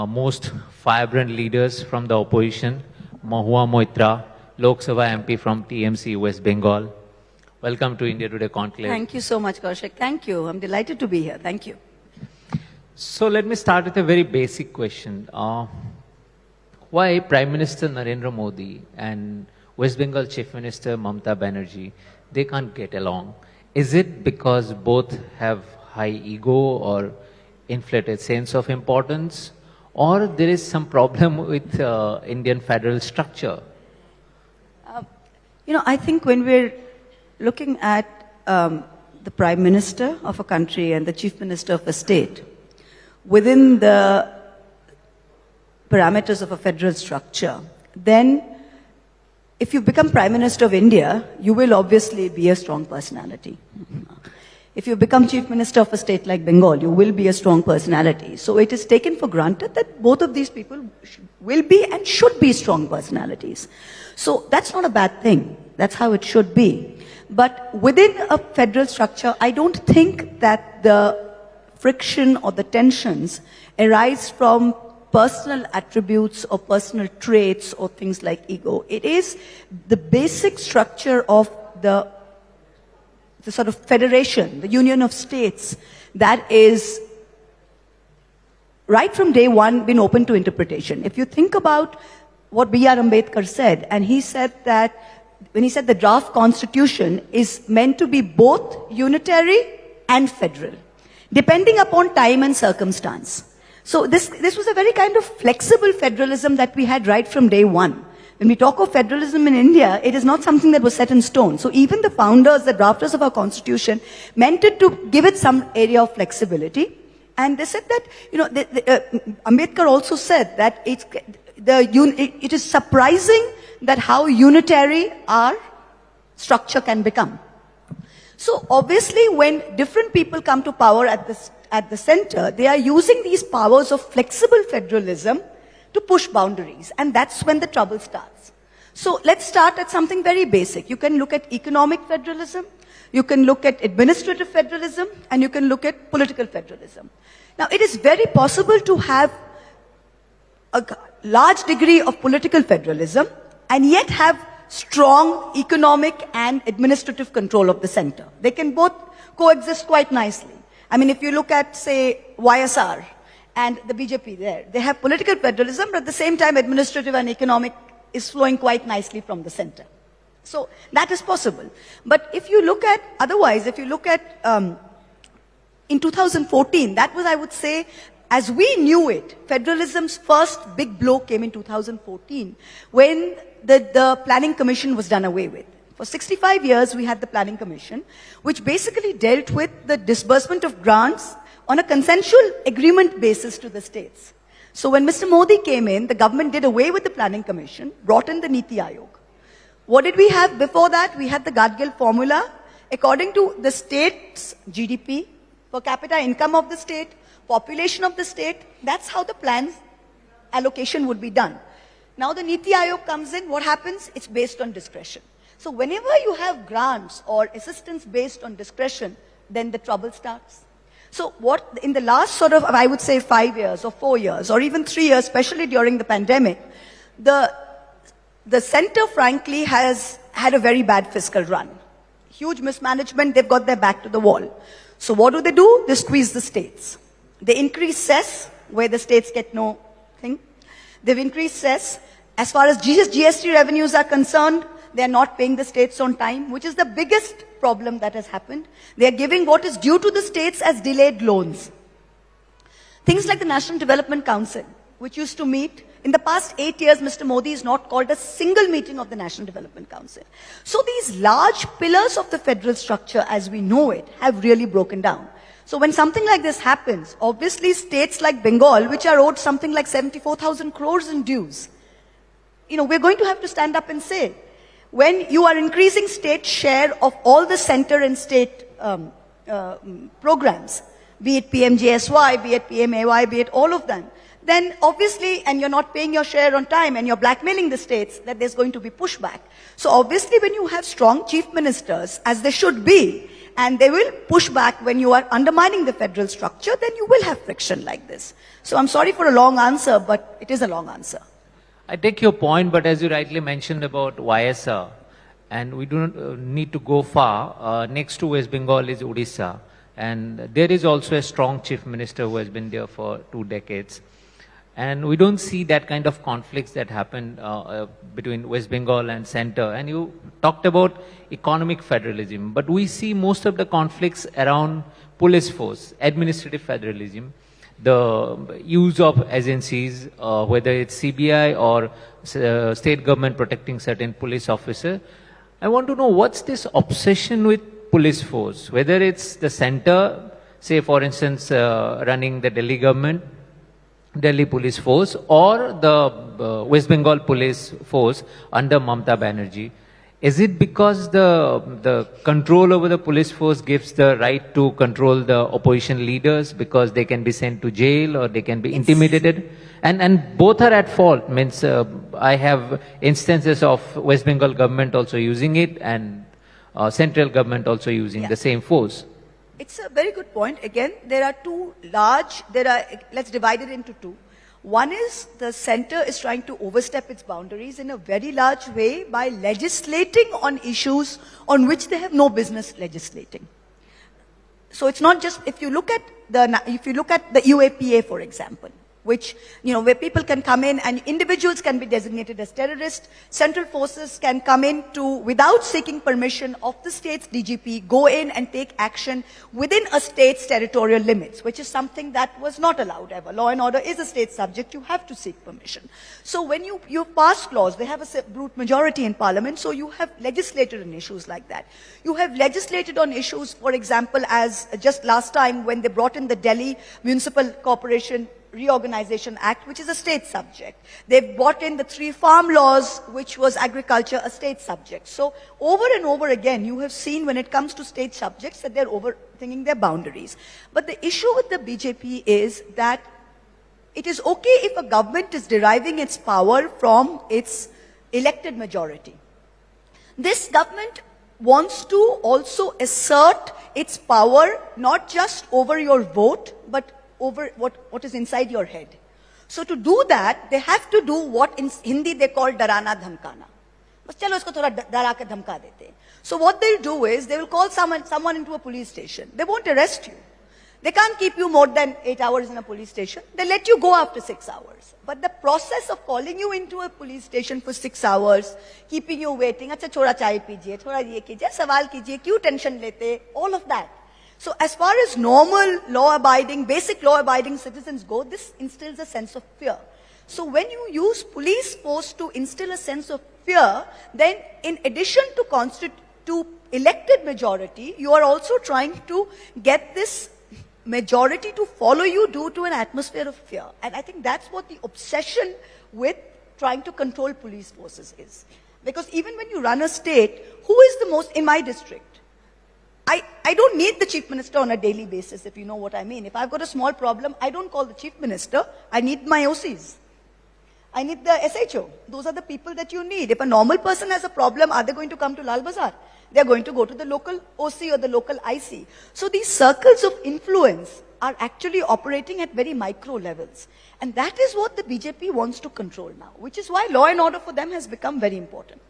most vibrant leaders from the opposition, Mahau Moitra, Lok Sabha MP from TMC, West Bengal. Welcome to India Today Conclave. Thank you so much, Kaushik. Thank you. I'm delighted to be here. Thank you. So let me start with a very basic question. Why Prime Minister Narendra Modi and West Bengal Chief Minister Mamata Banerjee, they can't get along? Is it because both have high ego or inflated sense of importance, or there is some problem with Indian federal structure? I think when we're looking at the Prime Minister of a country and the Chief Minister of a state, within the parameters of a federal structure, then if you become Prime Minister of India, you will obviously be a strong personality. If you become Chief Minister of a state like Bengal, you will be a strong personality. So it is taken for granted that both of these people will be and should be strong personalities. So that's not a bad thing. That's how it should be. But within a federal structure, I don't think that the friction or the tensions arise from personal attributes or personal traits or things like ego. It is the basic structure of the sort of federation, the union of states, that is right from day one been open to interpretation. If you think about what B.R. Ambedkar said, and he said that when he said the draft constitution is meant to be both unitary and federal, depending upon time and circumstance. So this was a very kind of flexible federalism that we had right from day one. When we talk of federalism in India, it is not something that was set in stone. So even the founders, the drafters of our constitution, meant it to give it some area of flexibility. And they said that, Ambedkar also said that it is surprising that how unitary our structure can become. So obviously when different people come to power at the center, they are using these powers of flexible federalism to push boundaries, and that's when the trouble starts. So let's start at something very basic. You can look at economic federalism, you can look at administrative federalism, and you can look at political federalism. Now it is very possible to have a large degree of political federalism and yet have strong economic and administrative control of the center. They can both coexist quite nicely. I mean, if you look at, say, YSR and the BJP there, they have political federalism, but at the same time, administrative and economic is flowing quite nicely from the center. So that is possible. But if you look at, otherwise, if you look at, in 2014, that was, I would say, as we knew it, federalism's first big blow came in 2014, when the Planning Commission was done away with. For 65 years, we had the Planning Commission, which basically dealt with the disbursement of grants on a consensual agreement basis to the states. So when Mr. Modi came in, the government did away with the Planning Commission, brought in the Niti Aayog. What did we have before that? We had the Gadgil formula. According to the state's GDP, per capita income of the state, population of the state, that's how the plan's allocation would be done. Now the Niti Aayog comes in, what happens? It's based on discretion. So whenever you have grants or assistance based on discretion, then the trouble starts. So what, in the last sort of, I would say 5 years or 4 years or even 3 years, especially during the pandemic, the center frankly has had a very bad fiscal run. Huge mismanagement, they've got their back to the wall. So what do? They squeeze the states. They increase cess, where the states get no thing. They've increased cess. As far as GST revenues are concerned, they are not paying the states on time, which is the biggest problem that has happened. They are giving what is due to the states as delayed loans. Things like the National Development Council, which used to meet. In the past 8 years, Mr. Modi has not called a single meeting of the National Development Council. So these large pillars of the federal structure as we know it have really broken down. So when something like this happens, obviously states like Bengal, which are owed something like 74,000 crores in dues, we're going to have to stand up and say, when you are increasing state share of all the center and state programs, be it PMJSY, be it PMAY, be it all of them, then obviously, and you're not paying your share on time and you're blackmailing the states, that there's going to be pushback. So obviously when you have strong chief ministers, as there should be, and they will push back when you are undermining the federal structure, then you will have friction like this. So I'm sorry for a long answer, but it is a long answer. I take your point, but as you rightly mentioned about YSR, and we do not need to go far, next to West Bengal is Odisha, and there is also a strong chief minister who has been there for 2 decades. And we don't see that kind of conflicts that happen between West Bengal and center. And you talked about economic federalism, but we see most of the conflicts around police force, administrative federalism, the use of agencies, whether it's CBI or state government protecting certain police officer. I want to know what's this obsession with police force, whether it's the center, say for instance, running the Delhi government, Delhi police force, or the West Bengal police force under Mamata Banerjee. Is it because the control over the police force gives the right to control the opposition leaders because they can be sent to jail or they can be intimidated? And both are at fault. Means I have instances of West Bengal government also using it and central government also using the same force. It's a very good point. Again, there are let's divide it into two. One is the center is trying to overstep its boundaries in a very large way by legislating on issues on which they have no business legislating. So it's not just, if you look at the UAPA, for example, which, where people can come in and individuals can be designated as terrorists. Central forces can come in without seeking permission of the state's DGP, go in and take action within a state's territorial limits, which is something that was not allowed ever. Law and order is a state subject, you have to seek permission. So when you pass laws, they have a brute majority in parliament, so you have legislated on issues like that. You have legislated on issues, for example, as just last time when they brought in the Delhi Municipal Corporation Reorganization Act, which is a state subject. They've brought in the 3 farm laws, which was agriculture, a state subject. So over and over again, you have seen when it comes to state subjects that they're overthinking their boundaries. But the issue with the BJP is that it is okay if a government is deriving its power from its elected majority. This government wants to also assert its power not just over your vote, but over what is inside your head. So to do that, they have to do what in Hindi they call darana dhamkana. Bas chalo isko thoda dara ke dhamka dete. So what they'll do is, they will call someone into a police station. They won't arrest you. They can't keep you more than 8 hours in a police station. They let you go after 6 hours. But the process of calling you into a police station for 6 hours, keeping you waiting, acha thoda chai pijiye, thoda ye kijiye, sawal kijiye, kyun tension lete, all of that. So as far as normal law-abiding, basic law-abiding citizens go, this instills a sense of fear. So when you use police force to instill a sense of fear, then in addition to elected majority, you are also trying to get this majority to follow you due to an atmosphere of fear. And I think that's what the obsession with trying to control police forces is. Because even when you run a state, who is the most, in my district, I don't need the chief minister on a daily basis, if you know what I mean. If I've got a small problem, I don't call the chief minister. I need my OCs. I need the SHO. Those are the people that you need. If a normal person has a problem, are they going to come to Lal Bazaar? They're going to go to the local OC or the local IC. So these circles of influence are actually operating at very micro levels. And that is what the BJP wants to control now, which is why law and order for them has become very important.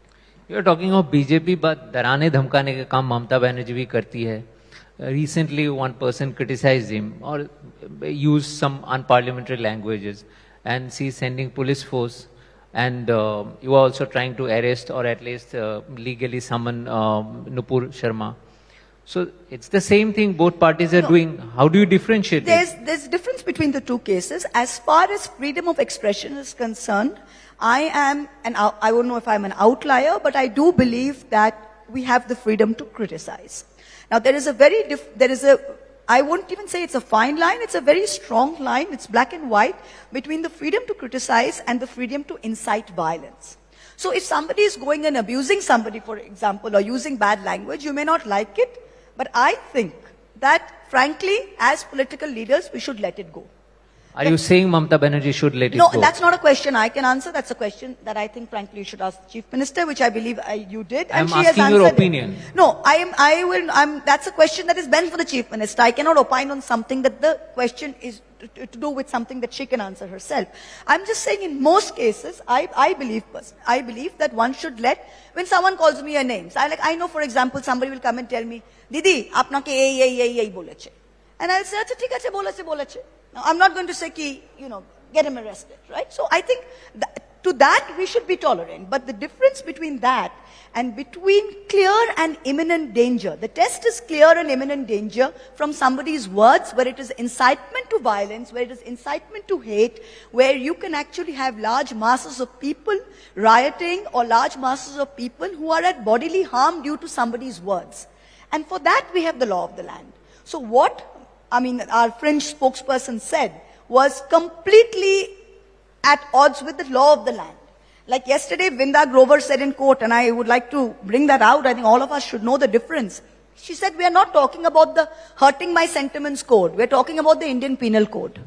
You're talking of BJP, but डराने धमकाने का काम ममता बनर्जी भी करती है. Recently, one person criticized him or used some unparliamentary languages, and she's sending police force. And you are also trying to arrest or at least legally summon Nupur Sharma. So it's the same thing both parties are doing. How do you differentiate it? There's difference between the two cases. As far as freedom of expression is concerned, I don't know if I'm an outlier, but I do believe that we have the freedom to criticize. Now I won't even say it's a fine line, it's a very strong line, it's black and white, between the freedom to criticize and the freedom to incite violence. So if somebody is going and abusing somebody, for example, or using bad language, you may not like it, but I think that, frankly, as political leaders, we should let it go. Are you saying Mamta Banerjee should let it No, go? that's not a question I can answer. That's a question that I think, frankly, you should ask the Chief Minister, which I believe you did. And I'm she has asking answered your it. opinion. No, that's a question that is meant for the Chief Minister. I cannot opine on something that the question is to do with something that she can answer herself. I'm just saying in most cases, I believe that one should let, when someone calls me a name, so I know, for example, somebody will come and tell me, Didi, apnake ei boleche. And I'll say, acha, thik ache, boleche. Now, I'm not going to say, get him arrested, right? So I think to that we should be tolerant. But the difference between that and between clear and imminent danger, the test is clear and imminent danger from somebody's words, where it is incitement to violence, where it is incitement to hate, where you can actually have large masses of people rioting or large masses of people who are at bodily harm due to somebody's words. And for that we have the law of the land. So our French spokesperson said was completely at odds with the law of the land. Like yesterday, Vinda Grover said in court, and I would like to bring that out, I think all of us should know the difference. She said, we are not talking about the hurting my sentiments code. We are talking about the Indian Penal Code.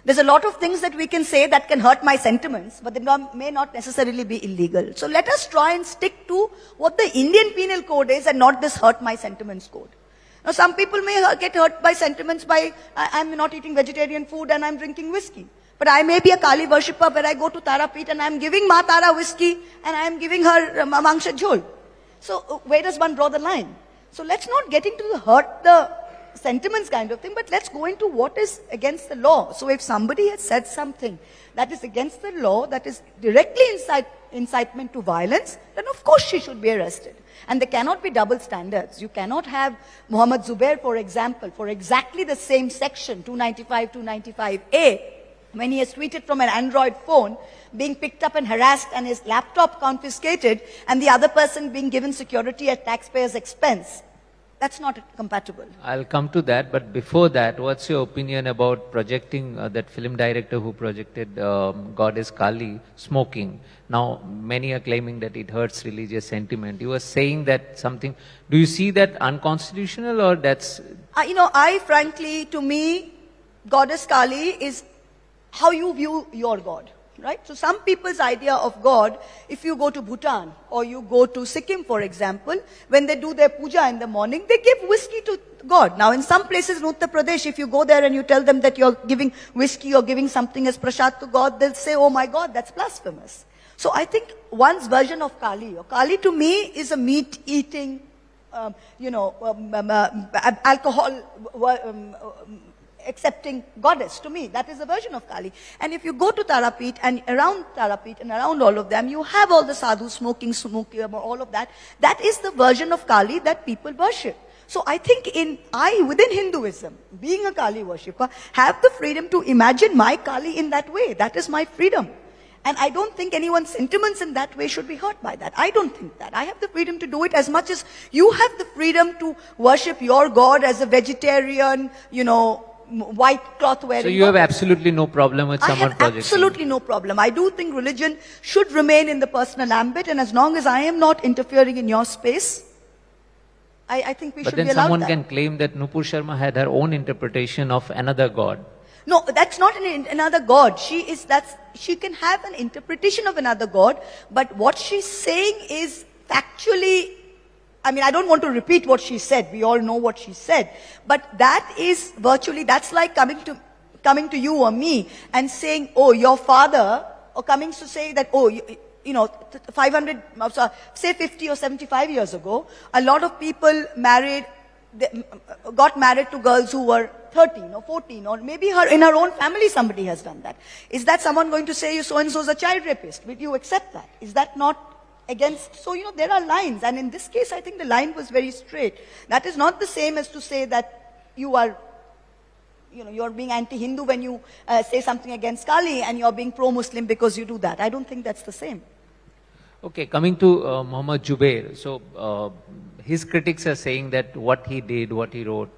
There's a lot of things that we can say that can hurt my sentiments, but they may not necessarily be illegal. So let us try and stick to what the Indian Penal Code is and not this hurt my sentiments code. Now, some people may get hurt by sentiments by, I'm not eating vegetarian food and I'm drinking whiskey. But I may be a Kali worshipper where I go to Tarapit and I'm giving Ma Tara whiskey and I'm giving her mangsha jhol. So where does one draw the line? So let's not get into the hurt the sentiments kind of thing, but let's go into what is against the law. So if somebody has said something that is against the law, that is directly incitement to violence, then of course she should be arrested. And there cannot be double standards. You cannot have Muhammad Zubair, for example, for exactly the same section, 295, 295A, when he has tweeted from an Android phone, being picked up and harassed and his laptop confiscated, and the other person being given security at taxpayers' expense. That's not compatible. I'll come to that, but before that, what's your opinion about projecting that film director who projected Goddess Kali smoking? Now, many are claiming that it hurts religious sentiment. You were saying that something. Do you see that unconstitutional, or that's? I frankly, to me, Goddess Kali is how you view your God. Right? So some people's idea of God, if you go to Bhutan or you go to Sikkim, for example, when they do their puja in the morning, they give whiskey to God. Now in some places in Uttar Pradesh, if you go there and you tell them that you're giving whiskey or giving something as prasad to God, they'll say, oh my God, that's blasphemous. So I think one's version of Kali, or Kali to me is a meat-eating, alcohol accepting goddess. To me, that is a version of Kali. And if you go to Tarapit and around all of them, you have all the sadhus smoking, all of that. That is the version of Kali that people worship. So I think within Hinduism, being a Kali worshipper, have the freedom to imagine my Kali in that way. That is my freedom. And I don't think anyone's sentiments in that way should be hurt by that. I don't think that. I have the freedom to do it as much as you have the freedom to worship your God as a vegetarian, white cloth wearing. So you have absolutely no problem with someone projecting? Absolutely no problem. I do think religion should remain in the personal ambit, and as long as I am not interfering in your space, I think we should be allowed that. But then someone can claim that Nupur Sharma had her own interpretation of another God. No, that's not another God. She can have an interpretation of another God, but what she's saying is factually, I don't want to repeat what she said. We all know what she said. But that is virtually, that's like coming to you or me and saying, oh, your father, or coming to say that, oh, 500, say 50 or 75 years ago, a lot of people got married to girls who were 13 or 14, or maybe in her own family somebody has done that. Is that someone going to say, so-and-so is a child rapist? Will you accept that? Is that not against? So, there are lines, and in this case, I think the line was very straight. That is not the same as to say that you're being anti-Hindu when you say something against Kali, and you're being pro-Muslim because you do that. I don't think that's the same. Okay, coming to Muhammad Zubair. So, his critics are saying that what he did, what he wrote,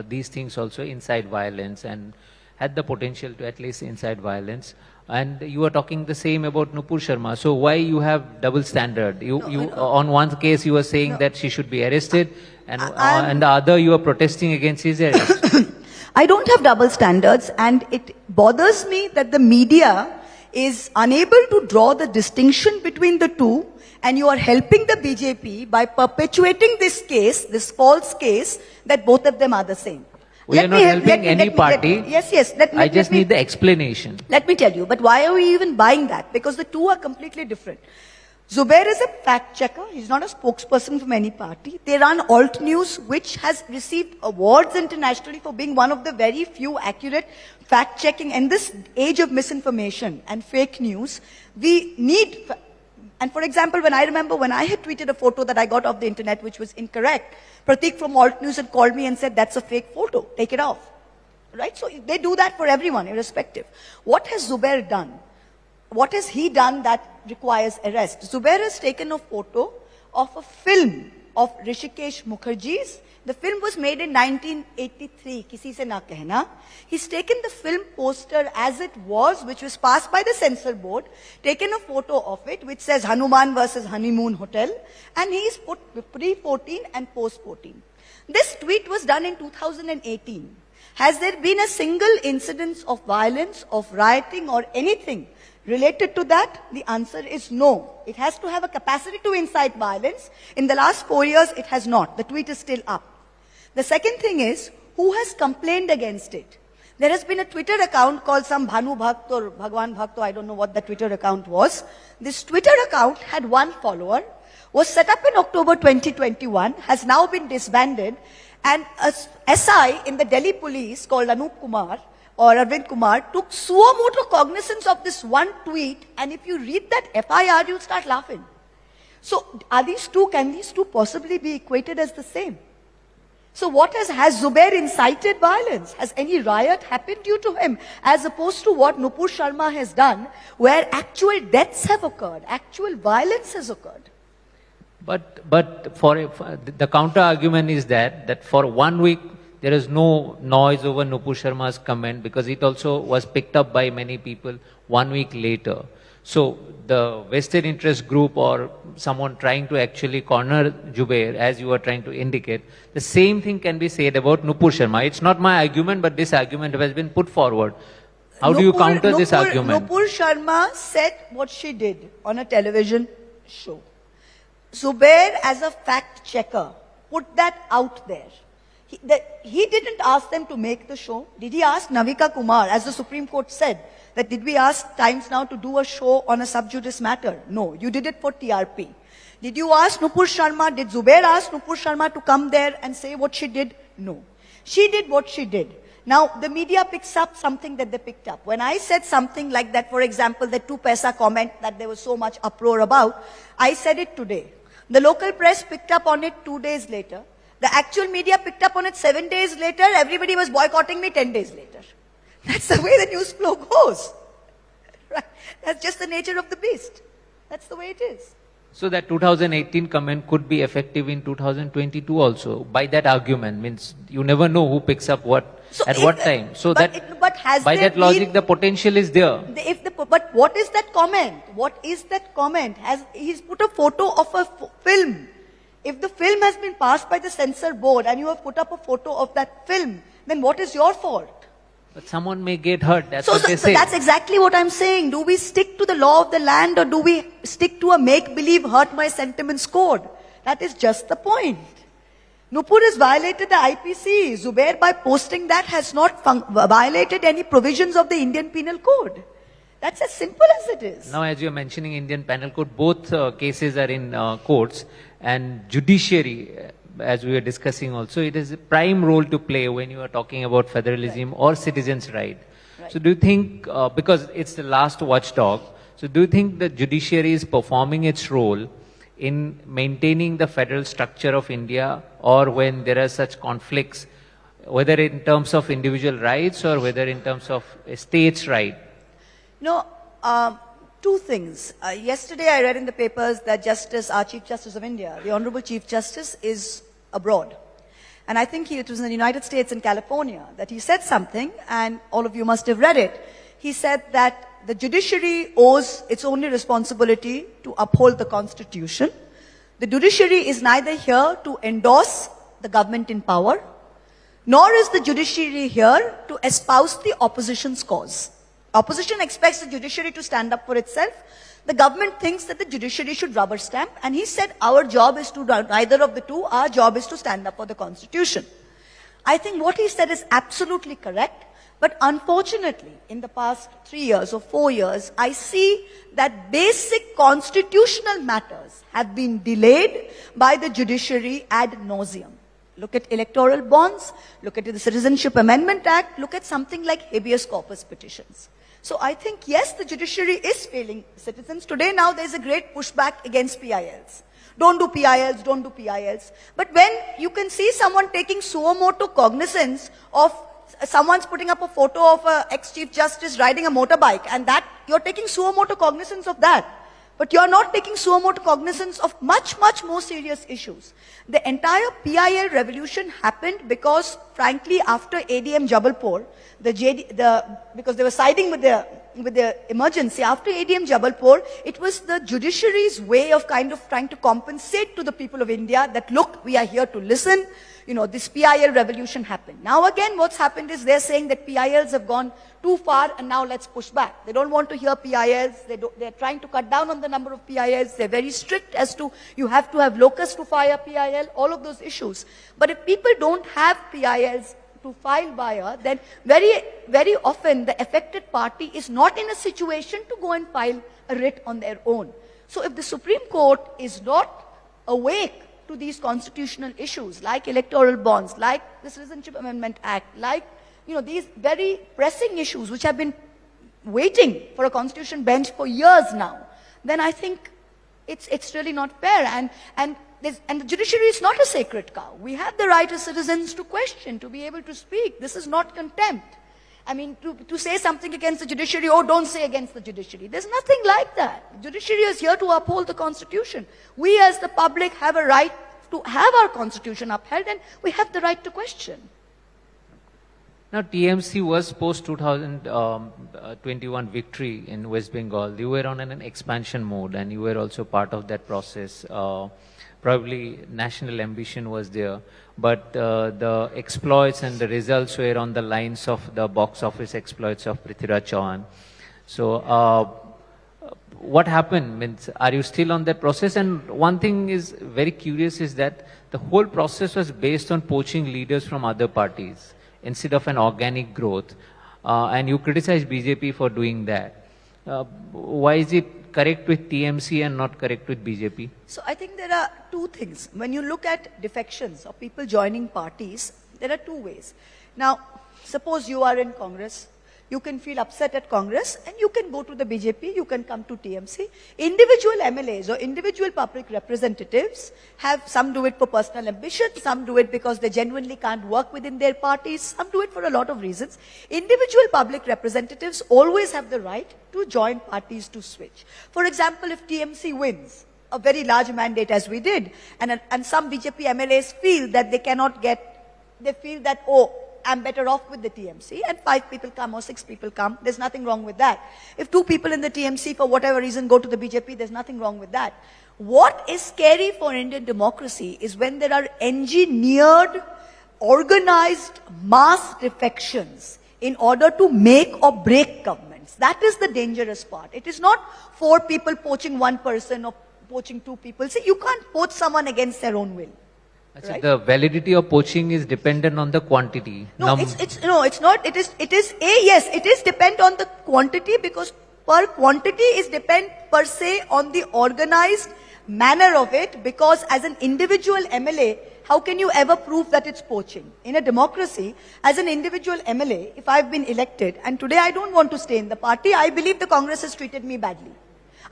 these things also incite violence and had the potential to at least incite violence. And you are talking the same about Nupur Sharma. So why you have double standard? On one case you were saying that she should be arrested, and the other you are protesting against his arrest. I don't have double standards, and it bothers me that the media is unable to draw the distinction between the two, and you are helping the BJP by perpetuating this case, this false case, that both of them are the same. We are not helping any party. Yes. I just need the explanation. Let me tell you, but why are we even buying that? Because the two are completely different. Zubair is a fact checker. He's not a spokesperson from any party. They run Alt News, which has received awards internationally for being one of the very few accurate fact checking. In this age of misinformation and fake news, we need. And for example, when I had tweeted a photo that I got off the internet which was incorrect, Pratik from Alt News had called me and said, that's a fake photo, take it off. Right? So they do that for everyone, irrespective. What has Zubair done? What has he done that requires arrest? Zubair has taken a photo of a film of Rishikesh Mukherjee's. The film was made in 1983, Kisi se na kehna. He's taken the film poster as it was, which was passed by the censor board, taken a photo of it, which says Hanuman versus Honeymoon Hotel, and he's put pre-14 and post-14. This tweet was done in 2018. Has there been a single incidence of violence, of rioting, or anything related to that? The answer is no. It has to have a capacity to incite violence. In the last 4 years, it has not. The tweet is still up. The second thing is, who has complained against it? There has been a Twitter account called some Bhanu Bhakt or Bhagwan Bhakt, I don't know what the Twitter account was. This Twitter account had one follower, was set up in October 2021, has now been disbanded, and a SI in the Delhi police called Anup Kumar or Arvind Kumar took suo motu cognizance of this one tweet, and if you read that FIR, you'll start laughing. So can these two possibly be equated as the same? So has Zubair incited violence? Has any riot happened due to him? As opposed to what Nupur Sharma has done, where actual deaths have occurred, actual violence has occurred. But the counter argument is that for 1 week, there is no noise over Nupur Sharma's comment because it also was picked up by many people 1 week later. So the vested interest group or someone trying to actually corner Zubair, as you are trying to indicate, the same thing can be said about Nupur Sharma. It's not my argument, but this argument has been put forward. How do you counter this argument? Nupur Sharma said what she did on a television show. Zubair, as a fact checker, put that out there. He didn't ask them to make the show. Did he ask Navika Kumar, as the Supreme Court said, that did we ask Times Now to do a show on a sub judice matter? No, you did it for TRP. Did you ask Nupur Sharma, did Zubair ask Nupur Sharma to come there and say what she did? No. She did what she did. Now, the media picks up something that they picked up. When I said something like that, for example, the 2 paisa comment that there was so much uproar about, I said it today. The local press picked up on it 2 days later. The actual media picked up on it 7 days later. Everybody was boycotting me 10 days later. That's the way the news flow goes. Right? That's just the nature of the beast. That's the way it is. So that 2018 comment could be effective in 2022 also. By that argument, means you never know who picks up what at what time. So by that logic, the potential is there. But what is that comment? What is that comment? He's put a photo of a film. If the film has been passed by the censor board and you have put up a photo of that film, then what is your fault? But someone may get hurt. That's what they say. So that's exactly what I'm saying. Do we stick to the law of the land or do we stick to a make-believe hurt my sentiments code? That is just the point. Nupur has violated the IPC. Zubair, by posting that, has not violated any provisions of the Indian Penal Code. That's as simple as it is. Now, as you're mentioning Indian Penal Code, both cases are in courts, and judiciary, as we were discussing also, it has a prime role to play when you are talking about federalism or citizens' right. So do you think, because it's the last watchdog, so do you think the judiciary is performing its role in maintaining the federal structure of India, or when there are such conflicts, whether in terms of individual rights or whether in terms of a state's right? No, 2 things. Yesterday I read in the papers that our Chief Justice of India, the Honorable Chief Justice, is abroad. And I think it was in the United States in California that he said something, and all of you must have read it. He said that the judiciary owes its only responsibility to uphold the Constitution. The judiciary is neither here to endorse the government in power, Nor is the judiciary here to espouse the opposition's cause. Opposition expects the judiciary to stand up for itself. The government thinks that the judiciary should rubber stamp, and he said our job is to do neither of the two. Our job is to stand up for the constitution. I think what he said is absolutely correct, but unfortunately, in the past 3 years or 4 years, I see that basic constitutional matters have been delayed by the judiciary ad nauseum. Look at electoral bonds, look at the Citizenship Amendment Act, look at something like habeas corpus petitions. So I think, yes, the judiciary is failing citizens. Today now there's a great pushback against PILs. Don't do PILs, don't do PILs. But when you can see someone taking suo motu cognizance of someone's putting up a photo of an ex-chief justice riding a motorbike, and that you're taking suo motu cognizance of that. But you're not taking suo motu cognizance of much, much more serious issues. The entire PIL revolution happened because, frankly, after ADM Jabalpur, because they were siding with the emergency, after ADM Jabalpur, it was the judiciary's way of kind of trying to compensate to the people of India that, look, we are here to listen. You know, this PIL revolution happened. Now again, what's happened is they're saying that PILs have gone too far and now let's push back. They don't want to hear PILs. They're trying to cut down on the number of PILs. They're very strict as to you have to have locus to file PIL, all of those issues. But if people don't have PILs to file via, then very, very often the affected party is not in a situation to go and file a writ on their own. So if the Supreme Court is not awake to these constitutional issues like electoral bonds, like the Citizenship Amendment Act, like these very pressing issues which have been waiting for a constitution bench for years now, then I think it's really not fair. And the judiciary is not a sacred cow. We have the right as citizens to question, to be able to speak. This is not contempt. I mean, to say something against the judiciary, oh, don't say against the judiciary. There's nothing like that. The judiciary is here to uphold the constitution. We as the public have a right to have our constitution upheld, and we have the right to question. Now, TMC was post-2021 victory in West Bengal. You were on an expansion mode, and you were also part of that process. Probably national ambition was there, but the exploits and the results were on the lines of the box office exploits of Prithviraj Chauhan. So, what happened? Means, are you still on that process? And one thing is very curious is that the whole process was based on poaching leaders from other parties instead of an organic growth. And you criticize BJP for doing that. Why is it correct with TMC and not correct with BJP? So I think there are two things. When you look at defections or people joining parties, there are two ways. Now, suppose you are in Congress, you can feel upset at Congress and you can go to the BJP, you can come to TMC. Individual MLAs or individual public representatives some do it for personal ambition, some do it because they genuinely can't work within their parties, some do it for a lot of reasons. Individual public representatives always have the right to join parties to switch. For example, if TMC wins a very large mandate as we did, and some BJP MLAs feel that they feel that, oh, I'm better off with the TMC, and 5 people come or 6 people come, there's nothing wrong with that. If 2 people in the TMC, for whatever reason, go to the BJP, there's nothing wrong with that. What is scary for Indian democracy is when there are engineered, organized mass defections in order to make or break governments. That is the dangerous part. It is not 4 people poaching 1 person or poaching 2 people. See, you can't poach someone against their own will. Right? The validity of poaching is dependent on the quantity. No, it's not. It is yes, it is depend on the quantity, because per quantity is depend per se on the organized manner of it, because as an individual MLA, how can you ever prove that it's poaching? In a democracy, as an individual MLA, if I've been elected and today I don't want to stay in the party, I believe the Congress has treated me badly,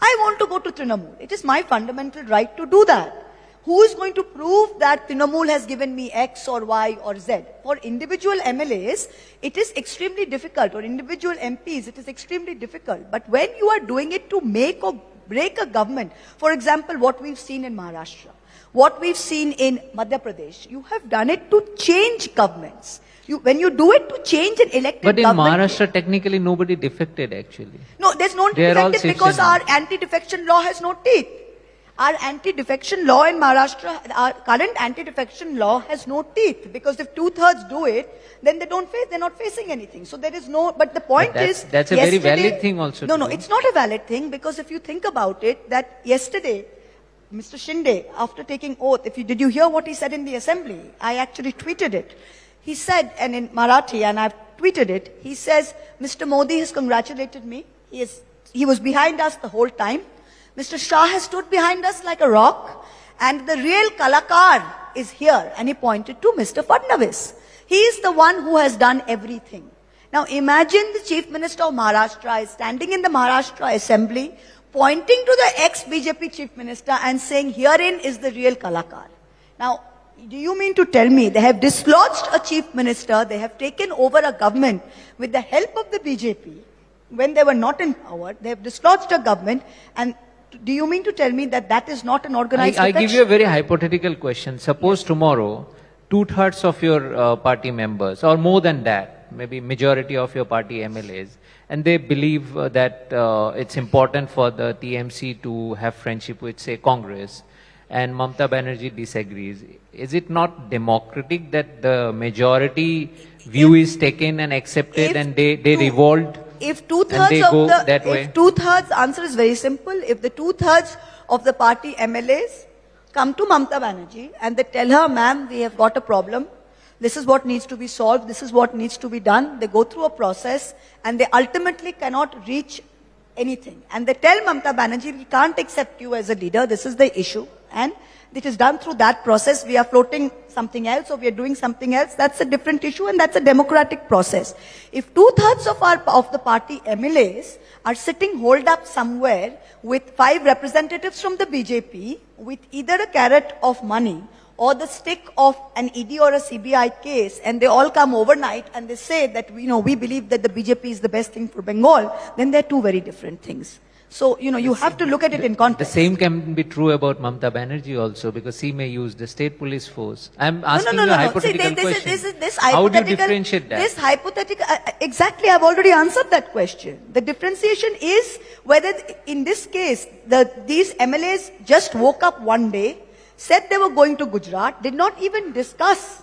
I want to go to Trinamool. It is my fundamental right to do that. Who is going to prove that Trinamool has given me X or Y or Z? For individual MLAs, it is extremely difficult, or individual MPs, it is extremely difficult. But when you are doing it to make or break a government, for example, what we've seen in Maharashtra, what we've seen in Madhya Pradesh, you have done it to change governments. When you do it to change an elected government... But in Maharashtra, technically nobody defected actually. No, there's no defected because our anti-defection law has no teeth. Our anti-defection law in Maharashtra, our current anti-defection law has no teeth, because if 2/3 do it, then they're not facing anything. So there is no, but the point is... That's a very valid thing also. No, it's not a valid thing, because if you think about it, that yesterday, Mr. Shinde, after taking oath, did you hear what he said in the assembly? I actually tweeted it. He said, and in Marathi, and I've tweeted it, he says, Mr. Modi has congratulated me. He was behind us the whole time. Mr. Shah has stood behind us like a rock, and the real Kalakar is here. And he pointed to Mr. Fadnavis. He is the one who has done everything. Now imagine the Chief Minister of Maharashtra is standing in the Maharashtra Assembly, pointing to the ex-BJP Chief Minister and saying, herein is the real Kalakar. Now, do you mean to tell me they have dislodged a Chief Minister, they have taken over a government with the help of the BJP, when they were not in power, they have dislodged a government, and do you mean to tell me that that is not an organized I give you a very hypothetical question. Suppose tomorrow, 2/3 of your party members, or more than that, maybe majority of your party MLAs, and they believe that it's important for the TMC to have friendship with, say, Congress, and Mamata Banerjee disagrees. Is it not democratic that the majority view is taken and accepted, and they revolt? If 2/3 of if 2/3, answer is very simple. If the 2/3 of the party MLAs come to Mamata Banerjee and they tell her, ma'am, we have got a problem. This is what needs to be solved. This is what needs to be done. They go through a process and they ultimately cannot reach anything. And they tell Mamata Banerjee, we can't accept you as a leader. This is the issue. And it is done through that process. We are floating something else, or we are doing something else. That's a different issue, and that's a democratic process. If 2/3 of the party MLAs are sitting holed up somewhere with 5 representatives from the BJP, with either a carrot of money or the stick of an ED or a CBI case, and they all come overnight and they say that, we believe that the BJP is the best thing for Bengal, then they're two very different things. So, you have to look at it in context. The same can be true about Mamata Banerjee also, because she may use the state police force. I'm asking you a hypothetical question. How do you differentiate that? This hypothetical, exactly, I've already answered that question. The differentiation is whether, in this case, these MLAs just woke up one day, said they were going to Gujarat, did not even discuss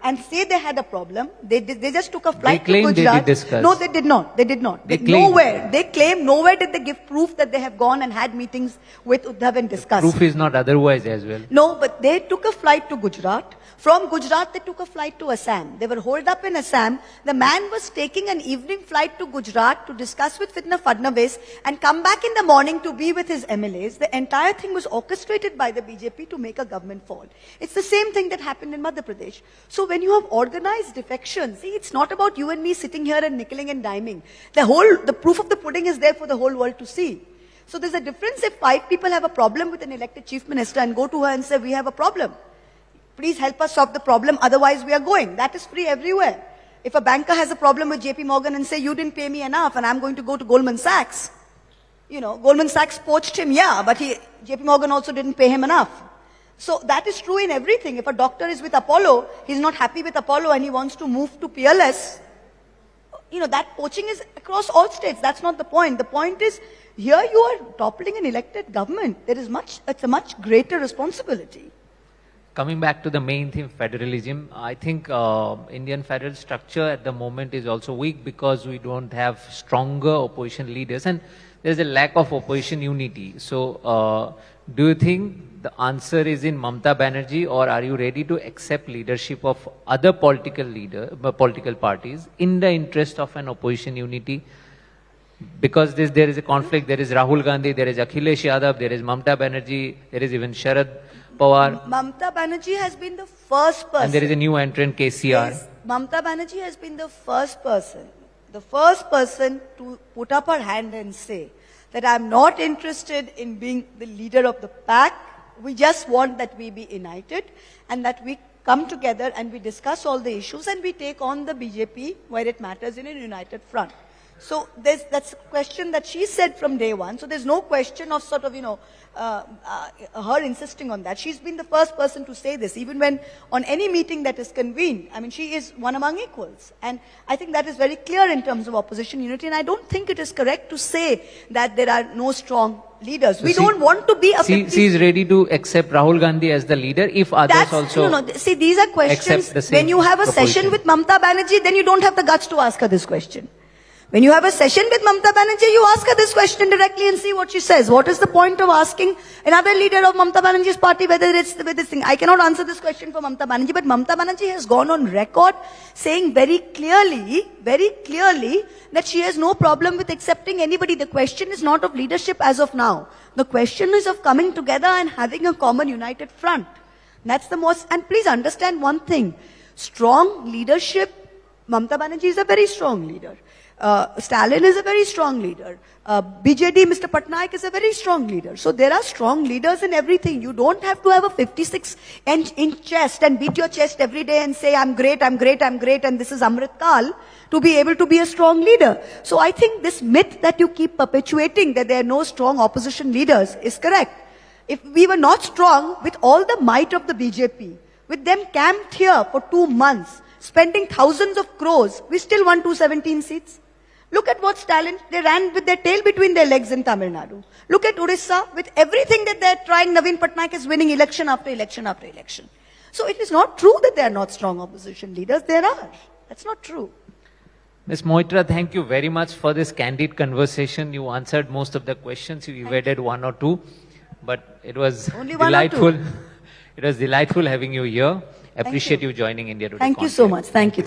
and say they had a problem. They just took a flight to Gujarat. They did discuss. No, they did not. They did not. Nowhere. They claim nowhere did they give proof that they have gone and had meetings with Uddhav and discussed. Proof is not otherwise as well. No, but they took a flight to Gujarat. From Gujarat, they took a flight to Assam. They were holed up in Assam. The man was taking an evening flight to Gujarat to discuss with Mr. Fadnavis and come back in the morning to be with his MLAs. The entire thing was orchestrated by the BJP to make a government fall. It's the same thing that happened in Madhya Pradesh. So when you have organized defection, see, it's not about you and me sitting here and nickeling and diming. The proof of the pudding is there for the whole world to see. So there's a difference if 5 people have a problem with an elected chief minister and go to her and say, we have a problem. Please help us solve the problem, otherwise we are going. That is free everywhere. If a banker has a problem with JP Morgan and say, you didn't pay me enough and I'm going to go to Goldman Sachs. Goldman Sachs poached him, yeah, but JP Morgan also didn't pay him enough. So that is true in everything. If a doctor is with Apollo, he's not happy with Apollo and he wants to move to PLS, that poaching is across all states. That's not the point. The point is, here you are toppling an elected government. It's a much greater responsibility. Coming back to the main theme, federalism, I think Indian federal structure at the moment is also weak because we don't have stronger opposition leaders and there's a lack of opposition unity. So do you think the answer is in Mamata Banerjee, or are you ready to accept leadership of other political parties in the interest of an opposition unity? Because there is a conflict, there is Rahul Gandhi, there is Akhilesh Yadav, there is Mamata Banerjee, there is even Sharad Pawar. Mamata Banerjee has been the first person. And there is a new entrant, KCR. Yes, Mamata Banerjee has been the first person to put up her hand and say that I'm not interested in being the leader of the pack. We just want that we be united and that we come together and we discuss all the issues and we take on the BJP where it matters in a united front. So that's a question that she said from day one. So there's no question of sort of, her insisting on that. She's been the first person to say this, even when on any meeting that is convened. I mean, she is one among equals. And I think that is very clear in terms of opposition unity. And I don't think it is correct to say that there are no strong leaders. We see- don't want to be a She 50 is ready to accept Rahul Gandhi as the leader if others That's, also. no. See, these are questions. accept the same When you have a session proposition. with Mamta Banerjee, then you don't have the guts to ask her this question. When you have a session with Mamta Banerjee, you ask her this question directly and see what she says. What is the point of asking another leader of Mamta Banerjee's party whether it's with this thing? I cannot answer this question for Mamta Banerjee, but Mamta Banerjee has gone on record saying very clearly that she has no problem with accepting anybody. The question is not of leadership as of now. The question is of coming together and having a common united front. That's the most, and please understand one thing. Strong leadership, Mamta Banerjee is a very strong leader. Stalin is a very strong leader. BJD, Mr. Patnaik is a very strong leader. So there are strong leaders in everything. You don't have to have a 56-inch chest and beat your chest every day and say, I'm great, and this is Amrit Kal, to be able to be a strong leader. So I think this myth that you keep perpetuating that there are no strong opposition leaders is correct. If we were not strong with all the might of the BJP, with them camped here for 2 months, spending thousands of crores, we still won 217 seats. Look at what Stalin, they ran with their tail between their legs in Tamil Nadu. Look at Orissa, with everything that they're trying, Naveen Patnaik is winning election after election after election. So it is not true that there are not strong opposition leaders. There are. That's not true. Ms. Moitra, thank you very much for this candid conversation. You answered most of the questions. You evaded one or two, but it was Only one or two. delightful. It was delightful having you here. Appreciate you joining India Today. Thank you so much. Thank you.